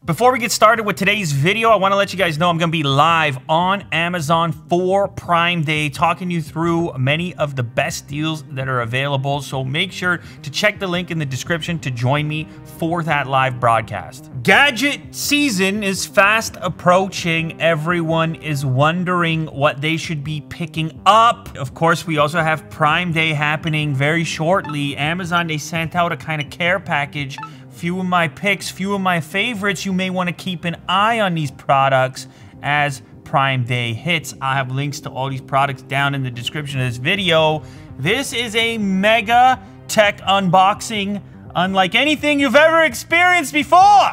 Before we get started with today's video, I want to let you guys know I'm going to be live on Amazon for Prime Day, talking you through many of the best deals that are available. So make sure to check the link in the description to join me for that live broadcast. Gadget season is fast approaching. Everyone is wondering what they should be picking up. Of course, we also have Prime Day happening very shortly. Amazon, they sent out a kind of care package. Few of my picks, few of my favorites. You may want to keep an eye on these products as Prime Day hits. I have links to all these products down in the description of this video. This is a mega tech unboxing unlike anything you've ever experienced before.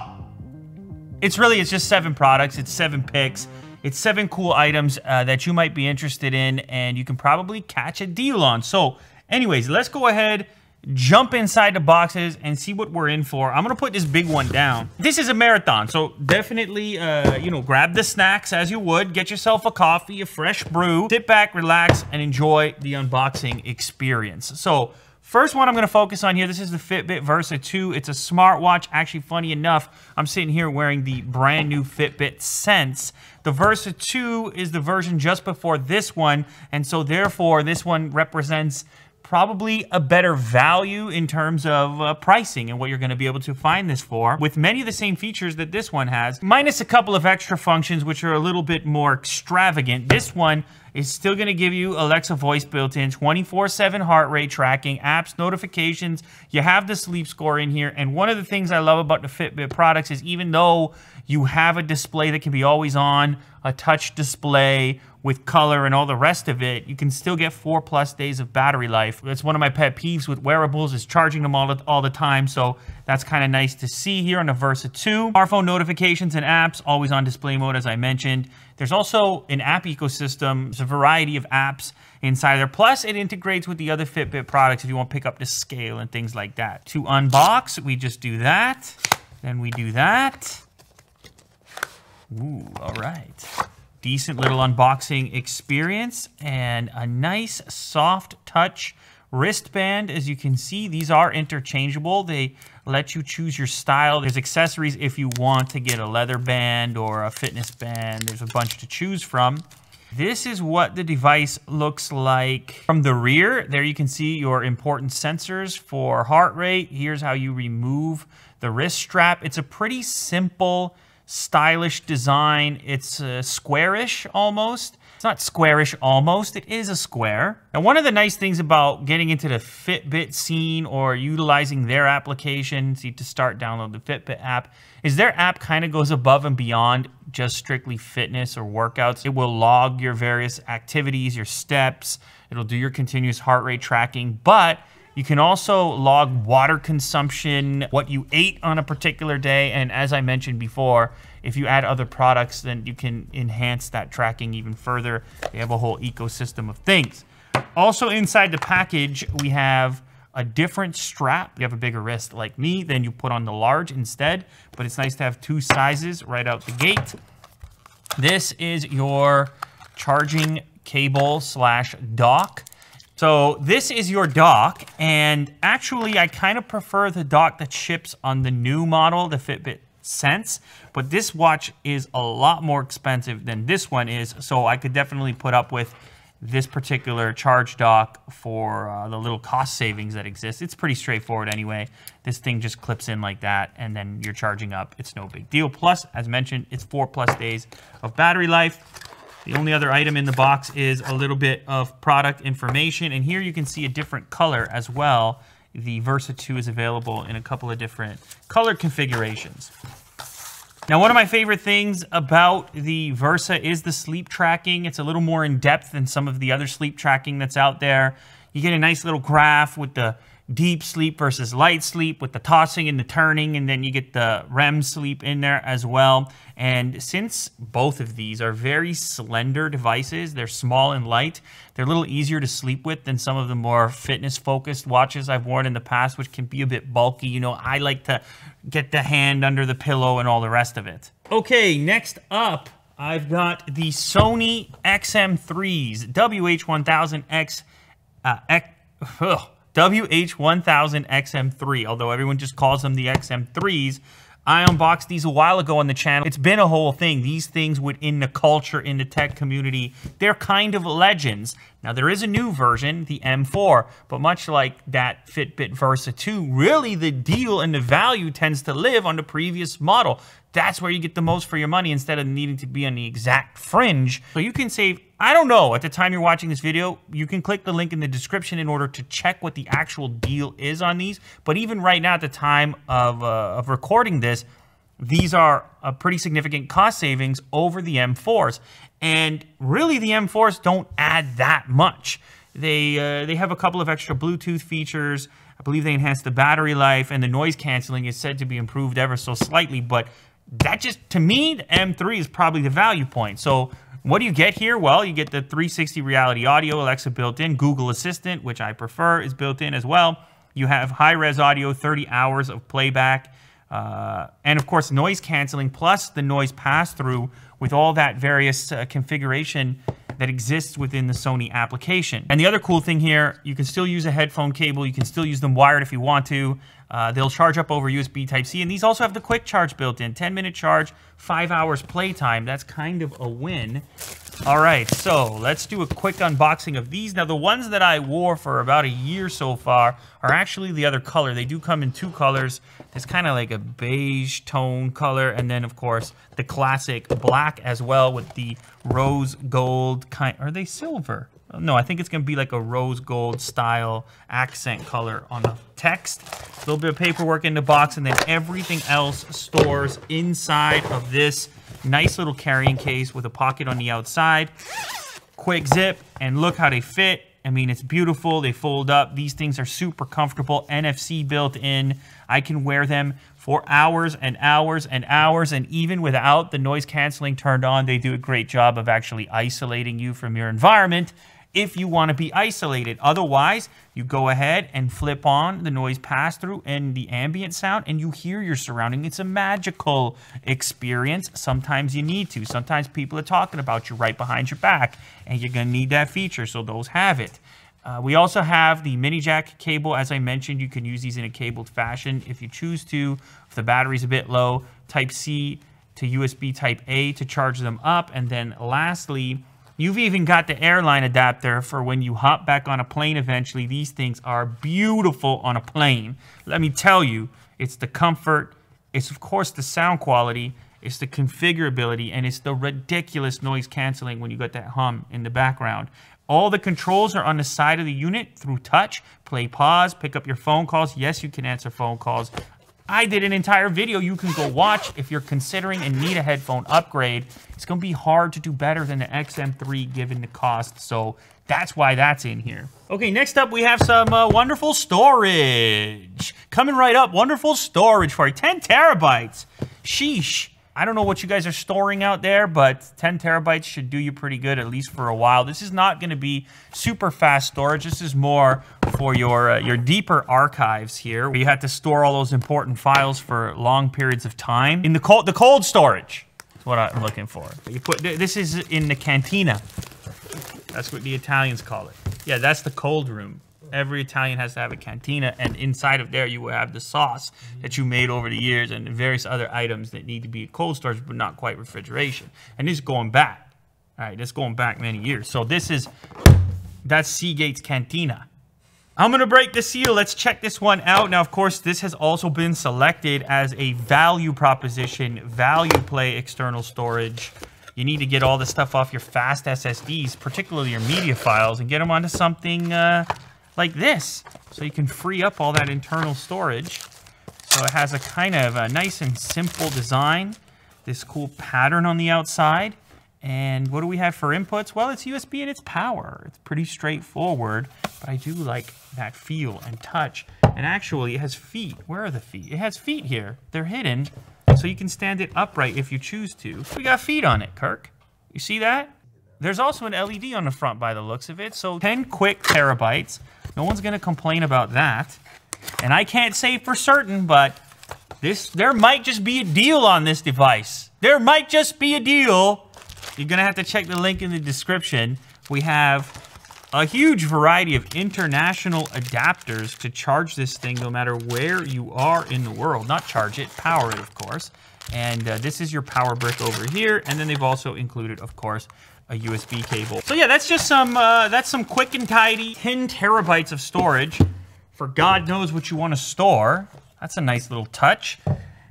It's just 7 products. It's 7 picks. It's 7 cool items that you might be interested in and you can probably catch a deal on. So anyways, let's go ahead, jump inside the boxes and see what we're in for. I'm gonna put this big one down. This is a marathon, so definitely, grab the snacks as you would. Get yourself a coffee, a fresh brew. Sit back, relax, and enjoy the unboxing experience. So, first one I'm gonna focus on here, this is the Fitbit Versa 2. It's a smartwatch. Actually, funny enough, I'm sitting here wearing the brand new Fitbit Sense. The Versa 2 is the version just before this one, and so therefore, this one represents probably a better value in terms of pricing and what you're going to be able to find this for, with many of the same features that this one has, minus a couple of extra functions which are a little bit more extravagant. This one is still going to give you Alexa voice built in, 24/7 heart rate tracking, apps, notifications. You have the sleep score in here, and one of the things I love about the Fitbit products is even though you have a display that can be always on, a touch display with color and all the rest of it, you can still get 4+ days of battery life. That's one of my pet peeves with wearables, is charging them all the time, so that's kind of nice to see here on the Versa 2. Smartphone notifications and apps, always on display mode as I mentioned. There's also an app ecosystem. There's a variety of apps inside there. Plus, it integrates with the other Fitbit products if you want to pick up the scale and things like that. To unbox, we just do that. Then we do that. Ooh, all right. Decent little unboxing experience and a nice soft touch wristband. As you can see, these are interchangeable. They let you choose your style. There's accessories if you want to get a leather band or a fitness band. There's a bunch to choose from. This is what the device looks like from the rear. There you can see your important sensors for heart rate. Here's how you remove the wrist strap. It's a pretty simple, stylish design. It's squarish almost. It's not squarish almost, it is a square. And one of the nice things about getting into the Fitbit scene or utilizing their application, so you to start download the Fitbit app, is their app kind of goes above and beyond just strictly fitness or workouts. It will log your various activities, your steps, it'll do your continuous heart rate tracking, but you can also log water consumption, what you ate on a particular day, and as I mentioned before, if you add other products, then you can enhance that tracking even further. They have a whole ecosystem of things. Also inside the package, we have a different strap. You have a bigger wrist like me, then you put on the large instead, but it's nice to have 2 sizes right out the gate. This is your charging cable / dock. So this is your dock, and actually I kind of prefer the dock that ships on the new model, the Fitbit Sense, but this watch is a lot more expensive than this one is, so I could definitely put up with this particular charge dock for the little cost savings that exist. It's pretty straightforward anyway. This thing just clips in like that, and then you're charging up. It's no big deal. Plus, as mentioned, it's 4+ days of battery life. The only other item in the box is a little bit of product information, and here you can see a different color as well. The Versa 2 is available in a couple of different color configurations. Now, one of my favorite things about the Versa is the sleep tracking. It's a little more in-depth than some of the other sleep tracking that's out there. You get a nice little graph with the deep sleep versus light sleep with the tossing and the turning, and then you get the REM sleep in there as well. And since both of these are very slender devices, they're small and light, they're a little easier to sleep with than some of the more fitness-focused watches I've worn in the past, which can be a bit bulky. You know, I like to get the hand under the pillow and all the rest of it. Okay, next up, I've got the Sony XM3s, WH-1000 XM3, although everyone just calls them the XM3s. I unboxed these a while ago on the channel. It's been a whole thing. These things within the culture, in the tech community, they're kind of legends. Now, there is a new version, the M4, but much like that Fitbit Versa 2, really the deal and the value tends to live on the previous model. That's where you get the most for your money instead of needing to be on the exact fringe. So you can save, I don't know, at the time you're watching this video, you can click the link in the description in order to check what the actual deal is on these. But even right now at the time of recording this, these are a pretty significant cost savings over the M4s. And really the M4s don't add that much. They have a couple of extra Bluetooth features. I believe they enhance the battery life, and the noise canceling is said to be improved ever so slightly, but that just, to me, the M3 is probably the value point. So what do you get here? Well, you get the 360 reality audio, Alexa built in, Google Assistant, which I prefer, is built in as well. You have high-res audio, 30 hours of playback, and of course noise canceling, plus the noise pass-through with all that various configuration that exists within the Sony application. And the other cool thing here, you can still use a headphone cable, you can still use them wired if you want to. They'll charge up over USB Type-C, and these also have the quick charge built in. 10-minute charge, 5 hours playtime. That's kind of a win. All right, so let's do a quick unboxing of these. Now, the ones that I wore for about a year so far are actually the other color. They do come in two colors. It's kind of like a beige tone color, and then, of course, the classic black as well with the rose gold kind. Are they silver? No, I think it's going to be like a rose gold style accent color on the text. A little bit of paperwork in the box, and then everything else stores inside of this nice little carrying case with a pocket on the outside. Quick zip, and look how they fit. I mean, it's beautiful. They fold up. These things are super comfortable. NFC built in. I can wear them for hours and hours and hours, and even without the noise canceling turned on, they do a great job of actually isolating you from your environment if you want to be isolated. Otherwise, you go ahead and flip on the noise pass-through and the ambient sound, and you hear your surrounding. It's a magical experience. Sometimes you need to. Sometimes people are talking about you right behind your back, and you're going to need that feature, so those have it. We also have the mini jack cable. As I mentioned, you can use these in a cabled fashion if you choose to. If the battery's a bit low, Type-C to USB Type-A to charge them up. And then lastly, you've even got the airline adapter for when you hop back on a plane eventually. These things are beautiful on a plane. Let me tell you, it's the comfort, it's of course the sound quality, it's the configurability, and it's the ridiculous noise canceling when you got that hum in the background. All the controls are on the side of the unit through touch. Play, pause, pick up your phone calls. Yes, you can answer phone calls. I did an entire video you can go watch if you're considering and need a headphone upgrade. It's going to be hard to do better than the XM3 given the cost, so that's why that's in here. Okay, next up we have some wonderful storage. Coming right up, wonderful storage for 10 terabytes. Sheesh. I don't know what you guys are storing out there, but 10 terabytes should do you pretty good, at least for a while. This is not going to be super fast storage. This is more for your deeper archives here, where you have to store all those important files for long periods of time. In the cold storage is what I'm looking for. You put this is in the cantina. That's what the Italians call it. Yeah, that's the cold room. Every Italian has to have a cantina, and inside of there you will have the sauce that you made over the years and various other items that need to be cold storage but not quite refrigeration. And this is going back. All right, this is going back many years. So that's Seagate's cantina. I'm going to break the seal. Let's check this one out. Now, of course, this has also been selected as a value proposition, value play external storage. You need to get all the stuff off your fast SSDs, particularly your media files, and get them onto something like this, so you can free up all that internal storage. So it has a kind of a nice and simple design, this cool pattern on the outside. And what do we have for inputs? Well, it's USB and it's power. It's pretty straightforward, but I do like that feel and touch. And actually, it has feet. Where are the feet? It has feet here. They're hidden, so you can stand it upright if you choose to. We got feet on it, Kirk. You see that? There's also an LED on the front by the looks of it, so 10 quick terabytes. No one's gonna complain about that. And I can't say for certain, but there might just be a deal on this device. There might just be a deal. You're gonna have to check the link in the description. We have a huge variety of international adapters to charge this thing no matter where you are in the world. Not charge it, power it, of course. And this is your power brick over here. And then they've also included, of course, a USB cable. So yeah, that's just some quick and tidy 10 terabytes of storage for God knows what you want to store. That's a nice little touch.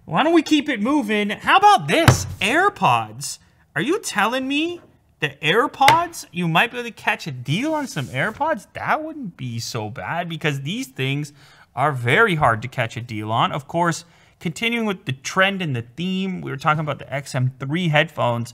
Why don't we keep it moving? How about this? AirPods. Are you telling me the AirPods, you might be able to catch a deal on some AirPods? That wouldn't be so bad because these things are very hard to catch a deal on. Of course, continuing with the trend and the theme, we were talking about the XM3 headphones.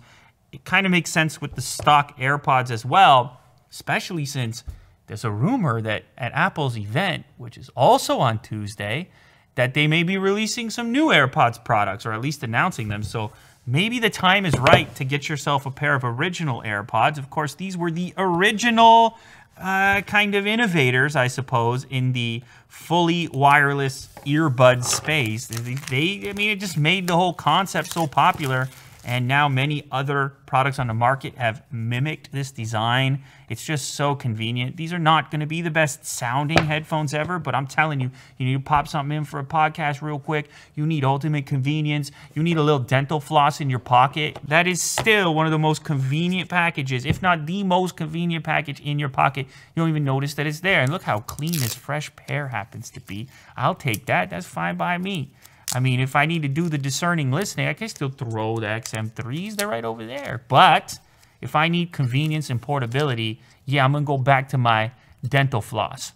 It kind of makes sense with the stock AirPods as well, especially since there's a rumor that at Apple's event, which is also on Tuesday, that they may be releasing some new AirPods products, or at least announcing them. So maybe the time is right to get yourself a pair of original AirPods. Of course, these were the original kind of innovators, I suppose, in the fully wireless earbud space. I mean, it just made the whole concept so popular. And now many other products on the market have mimicked this design. It's just so convenient. These are not going to be the best sounding headphones ever, but I'm telling you, you need to pop something in for a podcast real quick. You need ultimate convenience. You need a little dental floss in your pocket. That is still one of the most convenient packages, if not the most convenient package in your pocket. You don't even notice that it's there. And look how clean this fresh pair happens to be. I'll take that. That's fine by me. I mean, if I need to do the discerning listening, I can still throw the XM3s. They're right over there. But if I need convenience and portability, yeah, I'm going to go back to my dental floss.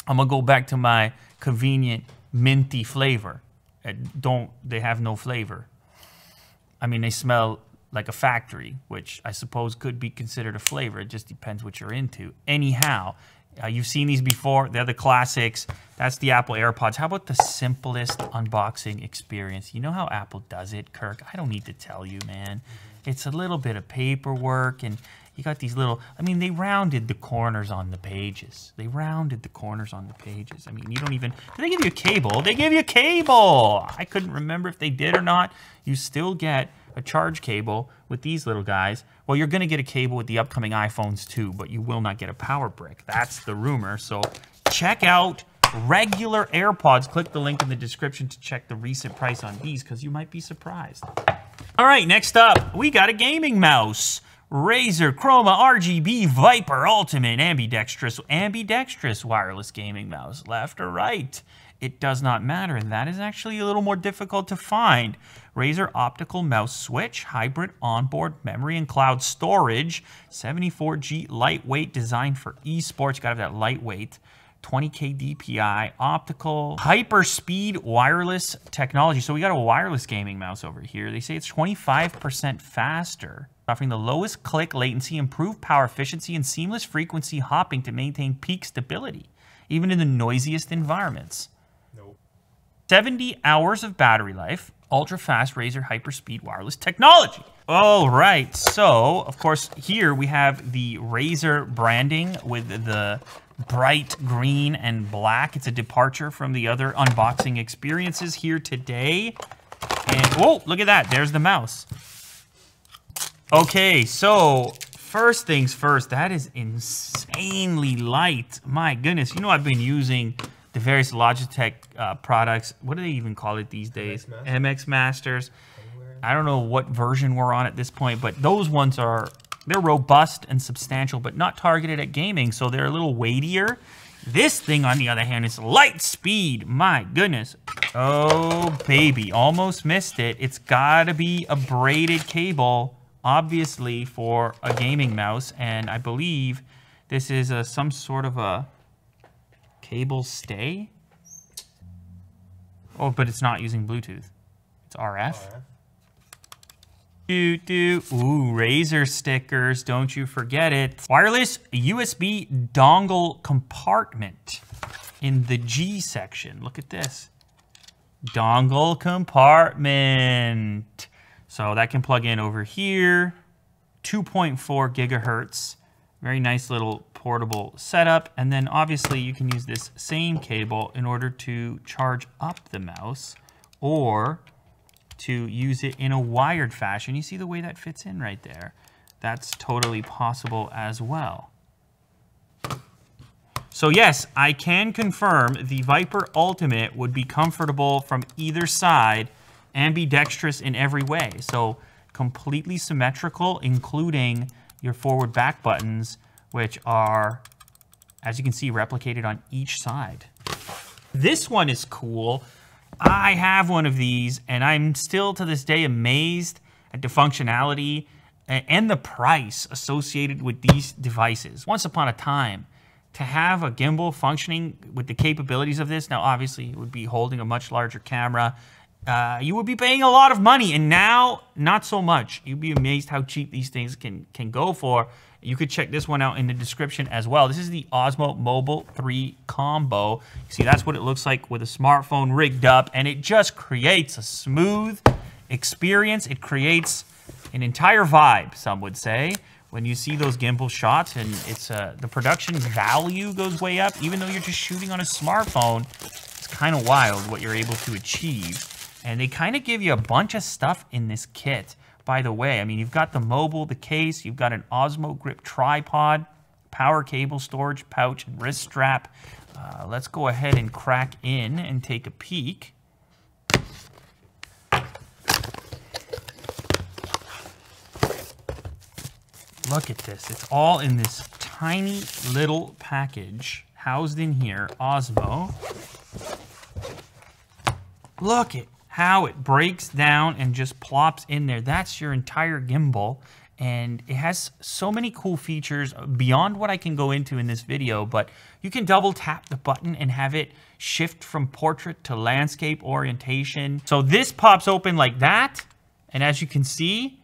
I'm going to go back to my convenient minty flavor. They have no flavor. I mean, they smell like a factory, which I suppose could be considered a flavor. It just depends what you're into. Anyhow, you've seen these before. They're the classics. That's the Apple AirPods. How about the simplest unboxing experience? You know how Apple does it, Kirk? I don't need to tell you, man. It's a little bit of paperwork, and you got these little... I mean, they rounded the corners on the pages. They rounded the corners on the pages. I mean, you don't even... Did they give you a cable? They gave you a cable! I couldn't remember if they did or not. You still get a charge cable with these little guys. Well, you're going to get a cable with the upcoming iPhones too, but you will not get a power brick. That's the rumor. So check out regular AirPods. Click the link in the description to check the recent price on these because you might be surprised. All right, next up, we got a gaming mouse. Razer Chroma RGB Viper Ultimate ambidextrous wireless gaming mouse. Left or right? It does not matter, and that is actually a little more difficult to find. Razer optical mouse switch, hybrid onboard memory and cloud storage, 74G lightweight, designed for esports. You gotta have that lightweight. 20K DPI, optical, hyper speed wireless technology. So we got a wireless gaming mouse over here. They say it's 25% faster, offering the lowest click latency, improved power efficiency, and seamless frequency hopping to maintain peak stability, even in the noisiest environments. 70 hours of battery life, ultra-fast Razer hyperspeed wireless technology. All right, so, of course, here we have the Razer branding with the bright green and black. It's a departure from the other unboxing experiences here today. And, whoa, look at that. There's the mouse. Okay, so, first things first, that is insanely light. My goodness, you know I've been using the various Logitech products. What do they even call it these days? MX Masters. I don't know what version we're on at this point, but those ones they're robust and substantial, but not targeted at gaming, so they're a little weightier. This thing, on the other hand, is light speed. My goodness. Oh, baby. Almost missed it. It's got to be a braided cable, obviously, for a gaming mouse, and I believe this is some sort of a cable stay. Oh, but it's not using Bluetooth. It's RF. Ooh, Razer stickers, don't you forget it. Wireless USB dongle compartment in the G section. Look at this. Dongle compartment. So that can plug in over here. 2.4 gigahertz. Very nice little portable setup. And then obviously you can use this same cable in order to charge up the mouse or to use it in a wired fashion. You see the way that fits in right there? That's totally possible as well. So yes, I can confirm the Viper Ultimate would be comfortable from either side and be dexterous in every way. So completely symmetrical, including your forward back buttons, which are, as you can see, replicated on each side. This one is cool. I have one of these, and I'm still to this day amazed at the functionality and the price associated with these devices. Once upon a time, to have a gimbal functioning with the capabilities of this, now obviously it would be holding a much larger camera, you would be paying a lot of money, and now not so much. You'd be amazed how cheap these things can go for. You could check this one out in the description as well. This is the Osmo Mobile 3 Combo. You see, that's what it looks like with a smartphone rigged up, and it just creates a smooth experience. It creates an entire vibe, some would say, when you see those gimbal shots, and it's the production value goes way up. Even though you're just shooting on a smartphone, it's kind of wild what you're able to achieve. And they kind of give you a bunch of stuff in this kit, by the way. I mean, you've got the mobile, the case, you've got an Osmo Grip tripod, power cable storage pouch, and wrist strap. Let's go ahead and crack in and take a peek. Look at this. It's all in this tiny little package housed in here. Osmo. Look at how it breaks down and just plops in there. That's your entire gimbal. And it has so many cool features beyond what I can go into in this video, but you can double tap the button and have it shift from portrait to landscape orientation. So this pops open like that. And as you can see,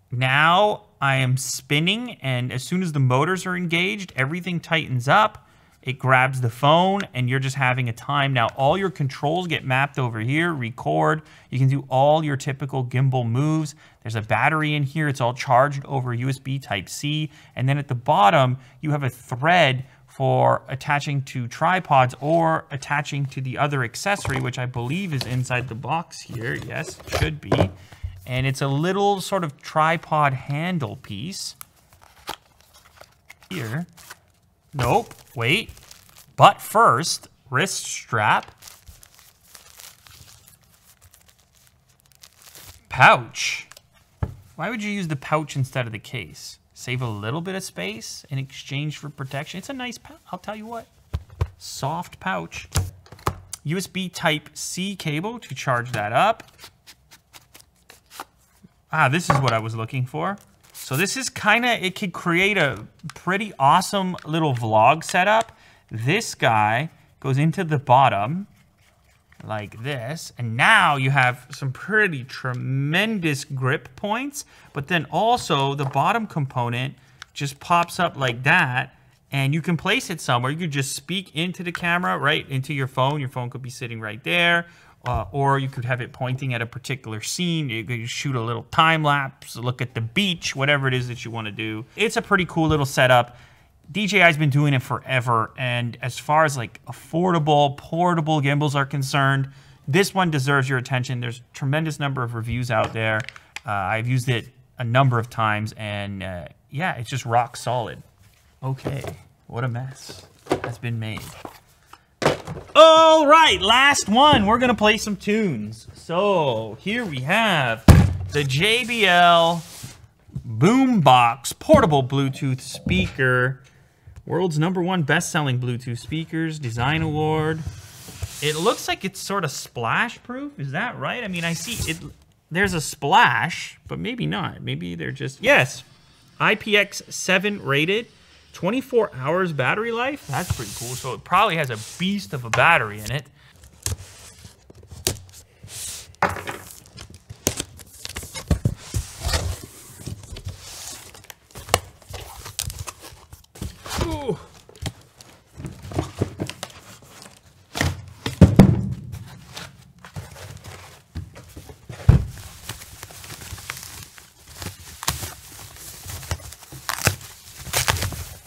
now I am spinning, and as soon as the motors are engaged, everything tightens up. It grabs the phone, and you're just having a time. Now, all your controls get mapped over here, record. You can do all your typical gimbal moves. There's a battery in here. It's all charged over USB Type-C. And then at the bottom, you have a thread for attaching to tripods or attaching to the other accessory, which I believe is inside the box here. Yes, it should be. And it's a little sort of tripod handle piece. Here. Nope, wait. But first, wrist strap. Pouch. Why would you use the pouch instead of the case? Save a little bit of space in exchange for protection. It's a nice pouch, I'll tell you what. Soft pouch. USB Type-C cable to charge that up. Ah, this is what I was looking for. So this is kind of, it could create a pretty awesome little vlog setup. This guy goes into the bottom like this. And now you have some pretty tremendous grip points. But then also the bottom component just pops up like that. And you can place it somewhere. You could just speak into the camera, right into your phone. Your phone could be sitting right there. Or you could have it pointing at a particular scene. You could shoot a little time lapse, look at the beach, whatever it is that you want to do. It's a pretty cool little setup. DJI's been doing it forever, and as far as like affordable, portable gimbals are concerned, this one deserves your attention. There's a tremendous number of reviews out there. I've used it a number of times, and yeah, it's just rock solid. Okay, what a mess has been made. All right, last one. We're gonna play some tunes. So here we have the JBL Boombox portable Bluetooth speaker, world's #1 best-selling Bluetooth speakers, design award. It looks like it's sort of splash-proof. Is that right? I mean, I see it. There's a splash, but maybe not. Maybe they're just, yes, IPX7 rated. 24 hours battery life? That's pretty cool. So it probably has a beast of a battery in it. Ooh.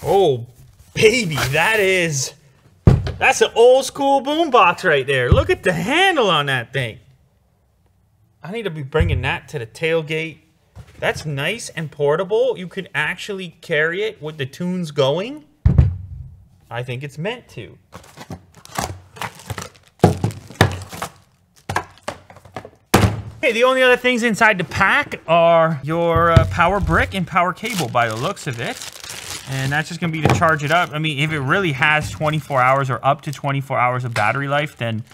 Oh, baby, that's an old school boombox right there. Look at the handle on that thing. I need to be bringing that to the tailgate. That's nice and portable. You can actually carry it with the tunes going. I think it's meant to. Okay, the only other things inside the pack are your power brick and power cable by the looks of it. And that's just gonna be to charge it up. I mean, if it really has 24 hours or up to 24 hours of battery life, then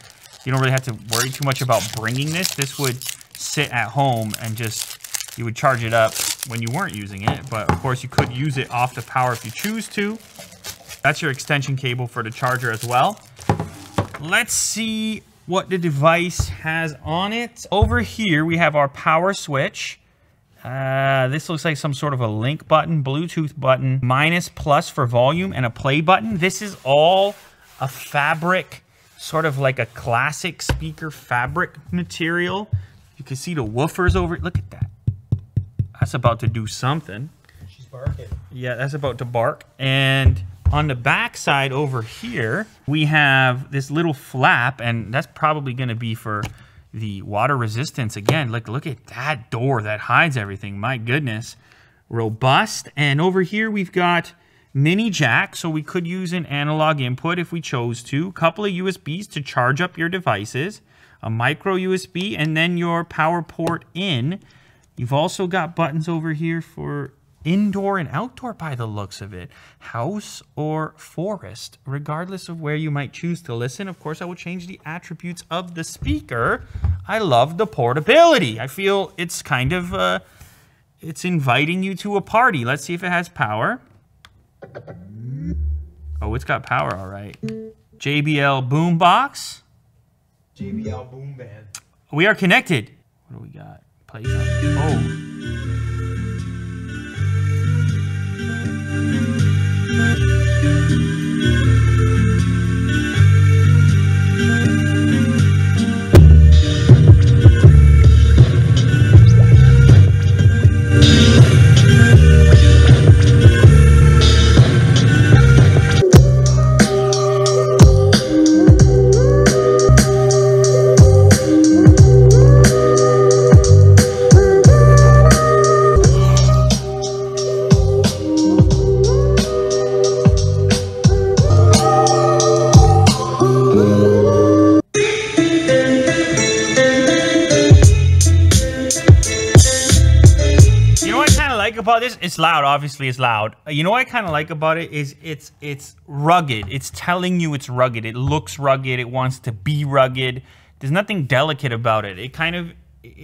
you don't really have to worry too much about bringing this. This would sit at home and just, you would charge it up when you weren't using it. But of course you could use it off the power if you choose to. That's your extension cable for the charger as well. Let's see what the device has on it. Over here we have our power switch. This looks like some sort of a link button, Bluetooth button, minus plus for volume, and a play button. This is all a fabric, sort of like a classic speaker fabric material. You can see the woofers over it. Look at that. That's about to do something. She's barking. Yeah, that's about to bark. And on the back side over here, we have this little flap, and that's probably going to be for the water resistance. Again, look at that door that hides everything. My goodness. Robust. And over here we've got mini jack, so we could use an analog input if we chose to. A couple of USBs to charge up your devices. A micro USB, and then your power port in. You've also got buttons over here for indoor and outdoor by the looks of it. House or forest, regardless of where you might choose to listen. Of course, I will change the attributes of the speaker. I love the portability. I feel it's kind of, it's inviting you to a party. Let's see if it has power. Oh, it's got power, all right. JBL Boombox. JBL Boom Band. We are connected. What do we got? Play something. Oh. About this, it's loud. Obviously it's loud. You know what I kind of like about it is it's rugged. It's telling you it's rugged. It looks rugged. It wants to be rugged. There's nothing delicate about it. It kind of,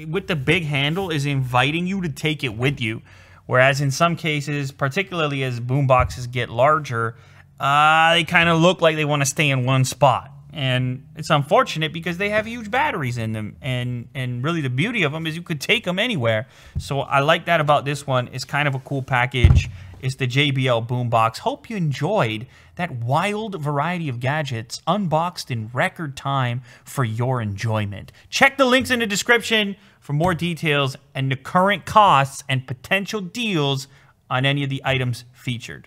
with the big handle, is inviting you to take it with you. Whereas in some cases, particularly as boomboxes get larger, they kind of look like they want to stay in one spot. And it's unfortunate because they have huge batteries in them. And really the beauty of them is you could take them anywhere. So I like that about this one. It's kind of a cool package. It's the JBL Boombox. Hope you enjoyed that wild variety of gadgets unboxed in record time for your enjoyment. Check the links in the description for more details and the current costs and potential deals on any of the items featured.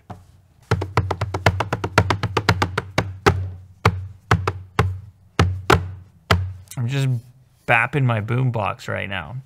I'm just bapping my boombox right now.